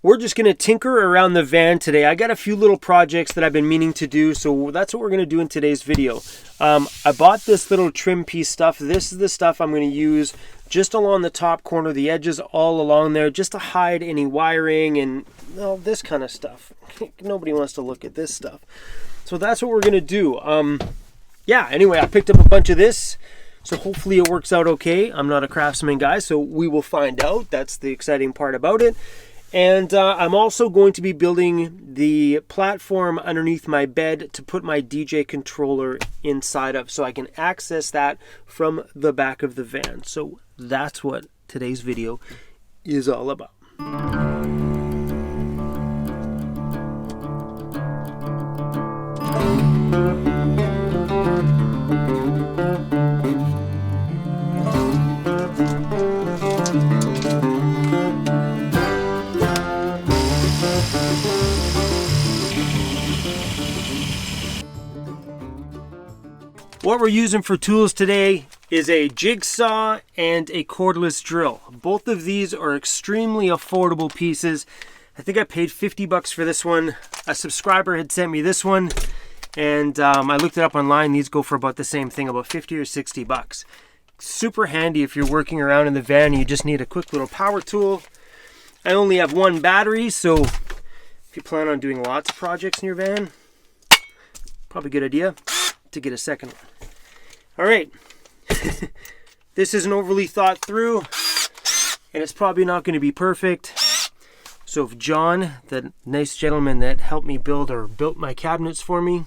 we're just going to tinker around the van today. I got a few little projects that I've been meaning to do, so that's what we're going to do in today's video. I bought this little trim piece stuff. This is the stuff I'm going to use just along the top corner, the edges all along there, just to hide any wiring and this kind of stuff. Nobody wants to look at this stuff. So that's what we're going to do. Yeah, anyway, I picked up a bunch of this, so hopefully it works out okay. I'm not a craftsman guy, so we will find out. That's the exciting part about it. And I'm also going to be building the platform underneath my bed to put my DJ controller inside of, so I can access that from the back of the van. So that's what today's video is all about. What we're using for tools today is a jigsaw and a cordless drill. Both of these are extremely affordable pieces. I think I paid 50 bucks for this one. A subscriber had sent me this one, and I looked it up online. These go for about the same thing, about 50 or 60 bucks. Super handy if you're working around in the van and you just need a quick little power tool. I only have one battery, so if you plan on doing lots of projects in your van, probably a good idea to get a second one. All right, this isn't overly thought through, and it's probably not going to be perfect. So if John, the nice gentleman that helped me build or built my cabinets for me,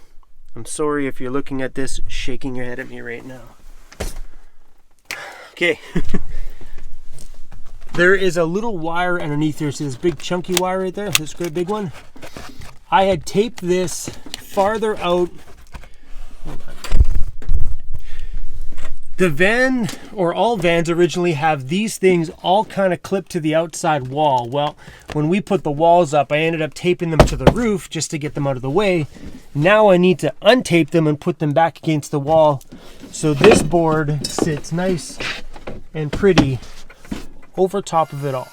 I'm sorry if you're looking at this shaking your head at me right now. Okay. There is a little wire underneath here. See this big chunky wire right there? This great big one? I had taped this farther out. Hold on. The van, or all vans originally have these things all kind of clipped to the outside wall. Well, when we put the walls up, I ended up taping them to the roof just to get them out of the way. Now I need to untape them and put them back against the wall, so this board sits nice and pretty over top of it all.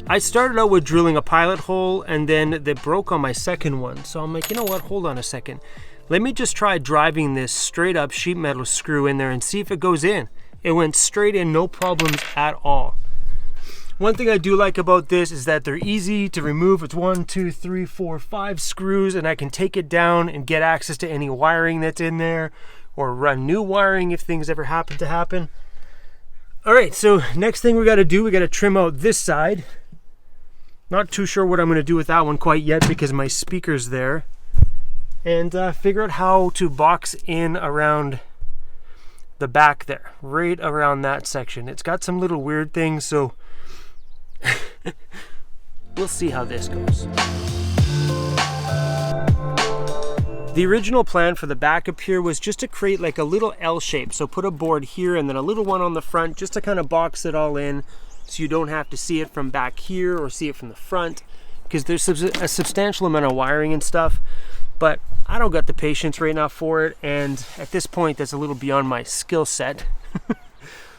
I started out with drilling a pilot hole, and then they broke on my second one. So I'm like, you know what, hold on a second. Let me just try driving this straight up sheet metal screw in there and see if it goes in. It went straight in, no problems at all. One thing I do like about this is that they're easy to remove. It's 1, 2, 3, 4, 5 screws, and I can take it down and get access to any wiring that's in there, or run new wiring if things ever happen to happen. All right, so next thing we got to do, we got to trim out this side. Not too sure what I'm going to do with that one quite yet because my speaker's there. And figure out how to box in around the back there, right around that section. It's got some little weird things, so we'll see how this goes. The original plan for the back up here was just to create like a little L shape. So put a board here and then a little one on the front just to kind of box it all in, so you don't have to see it from back here or see it from the front, because there's a substantial amount of wiring and stuff, but I don't got the patience right now for it, and at this point that's a little beyond my skill set.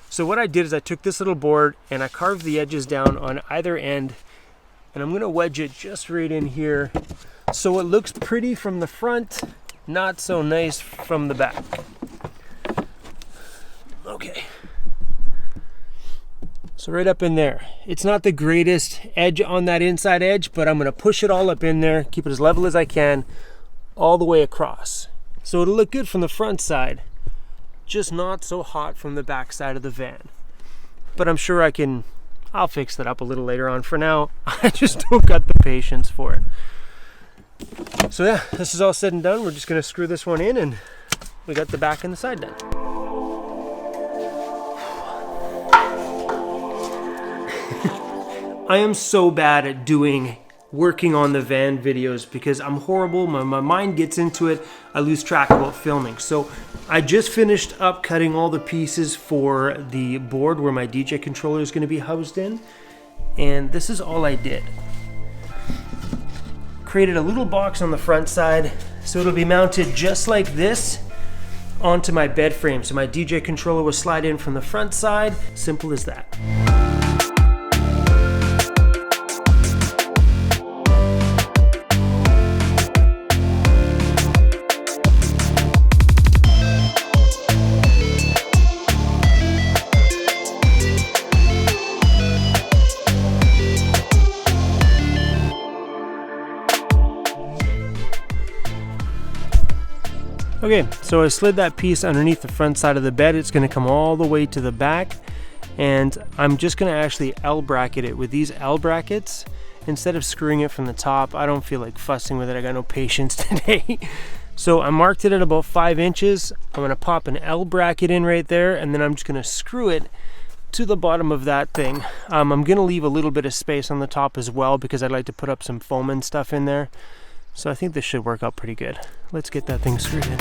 So what I did is I took this little board and I carved the edges down on either end, and I'm going to wedge it just right in here so it looks pretty from the front, not so nice from the back. Okay. So right up in there. It's not the greatest edge on that inside edge, but I'm going to push it all up in there, keep it as level as I can, all the way across. So it'll look good from the front side, just not so hot from the back side of the van. But I'm sure I'll fix that up a little later on. For now, I just don't got the patience for it. So yeah, this is all said and done. We're just going to screw this one in, and we got the back and the side done. I am so bad at working on the van videos because I'm horrible. My mind gets into it. I lose track of what filming. So I just finished up cutting all the pieces for the board where my DJ controller is going to be housed in. And this is all I did. Created a little box on the front side so it'll be mounted just like this onto my bed frame. So my DJ controller will slide in from the front side. Simple as that. Okay, so I slid that piece underneath the front side of the bed. It's going to come all the way to the back, and I'm just going to actually L bracket it with these L brackets instead of screwing it from the top. I don't feel like fussing with it. I got no patience today. So I marked it at about 5 inches. I'm going to pop an L bracket in right there, and then I'm just going to screw it to the bottom of that thing. I'm going to leave a little bit of space on the top as well because I'd like to put up some foam and stuff in there. So I think this should work out pretty good. Let's get that thing screwed in.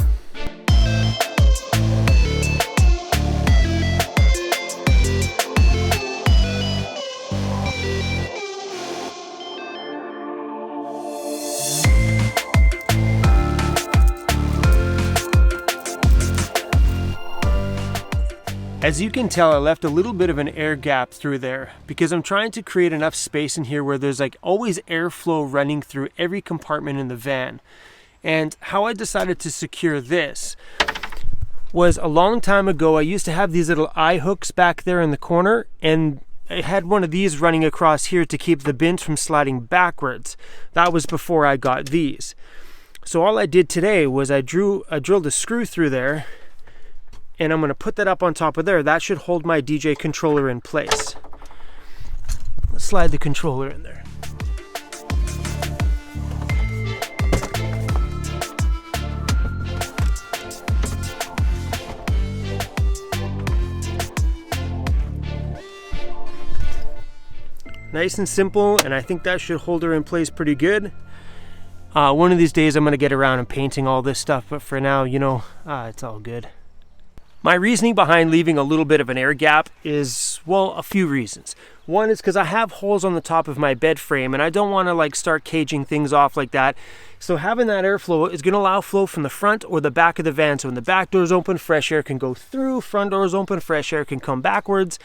As you can tell, I left a little bit of an air gap through there because I'm trying to create enough space in here where there's like always airflow running through every compartment in the van. And how I decided to secure this was a long time ago. I used to have these little eye hooks back there in the corner, and I had one of these running across here to keep the bins from sliding backwards. That was before I got these. So all I did today was I drilled a screw through there, and I'm going to put that up on top of there. That should hold my DJ controller in place. Let's slide the controller in there. Nice and simple, and I think that should hold her in place pretty good. One of these days I'm going to get around and painting all this stuff, but for now, you know, it's all good. My reasoning behind leaving a little bit of an air gap is, well, a few reasons. One is because I have holes on the top of my bed frame and I don't want to like start caging things off like that. So having that airflow is going to allow flow from the front or the back of the van. So when the back doors open, fresh air can go through, front doors open, fresh air can come backwards.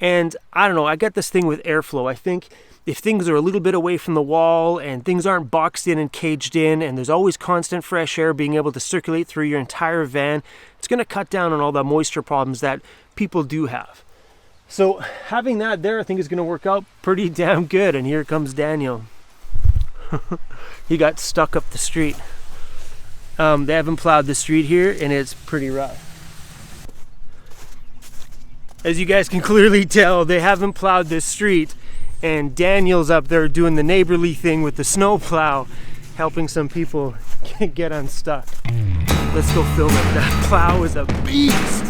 And I don't know, I get this thing with airflow. I think if things are a little bit away from the wall and things aren't boxed in and caged in and there's always constant fresh air being able to circulate through your entire van, it's going to cut down on all the moisture problems that people do have. So having that there, I think is going to work out pretty damn good. And here comes Daniel. He got stuck up the street. They haven't plowed the street here and it's pretty rough. As you guys can clearly tell, they haven't plowed this street, and Daniel's up there doing the neighborly thing with the snow plow, helping some people get unstuck. Let's go film it. That plow is a beast.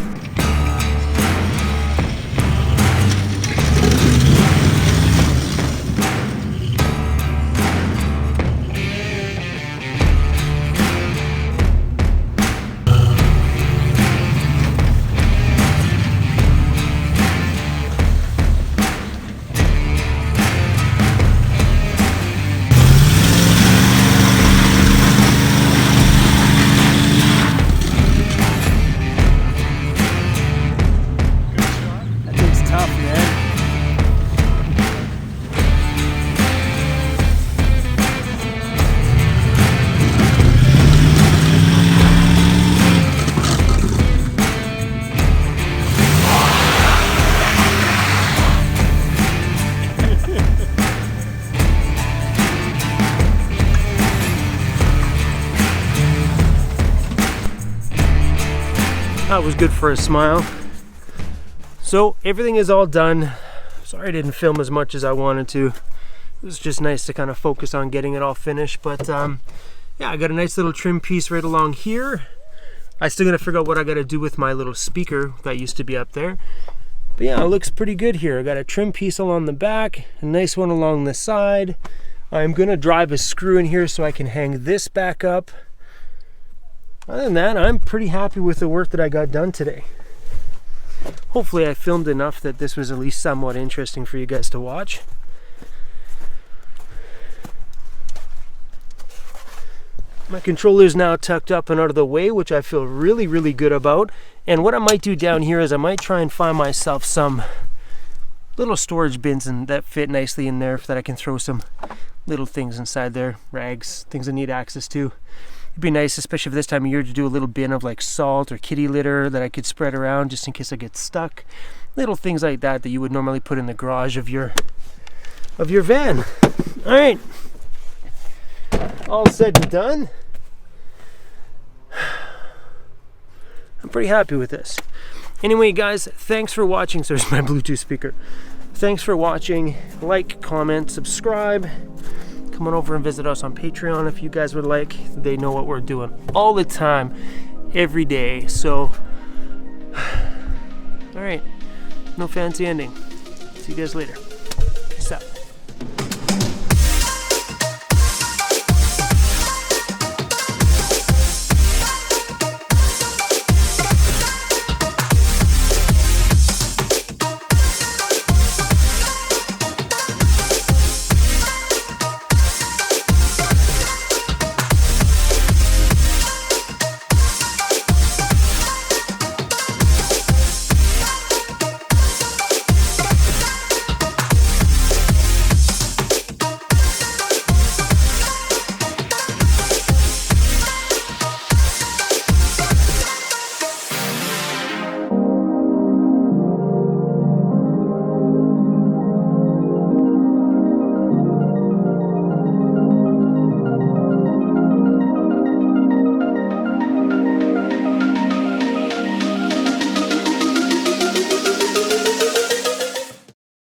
That was good for a smile. So everything is all done. Sorry I didn't film as much as I wanted to. It was just nice to kind of focus on getting it all finished. But yeah, I got a nice little trim piece right along here. I still gotta figure out what I gotta do with my little speaker that used to be up there. But yeah, it looks pretty good here. I got a trim piece along the back, a nice one along the side. I'm gonna drive a screw in here so I can hang this back up. Other than that, I'm pretty happy with the work that I got done today. Hopefully I filmed enough that this was at least somewhat interesting for you guys to watch. My controller's now tucked up and out of the way, which I feel really, really good about. And what I might do down here is I might try and find myself some little storage bins that fit nicely in there that I can throw some little things inside there, rags, things I need access to. It'd be nice, especially for this time of year, to do a little bin of like salt or kitty litter that I could spread around just in case I get stuck. Little things like that that you would normally put in the garage of your van. All right, all said and done. I'm pretty happy with this. Anyway, guys, thanks for watching. So there's my Bluetooth speaker. Thanks for watching. Like, comment, subscribe. Come on over and visit us on Patreon if you guys would like. They know what we're doing all the time, every day. So, all right, no fancy ending. See you guys later.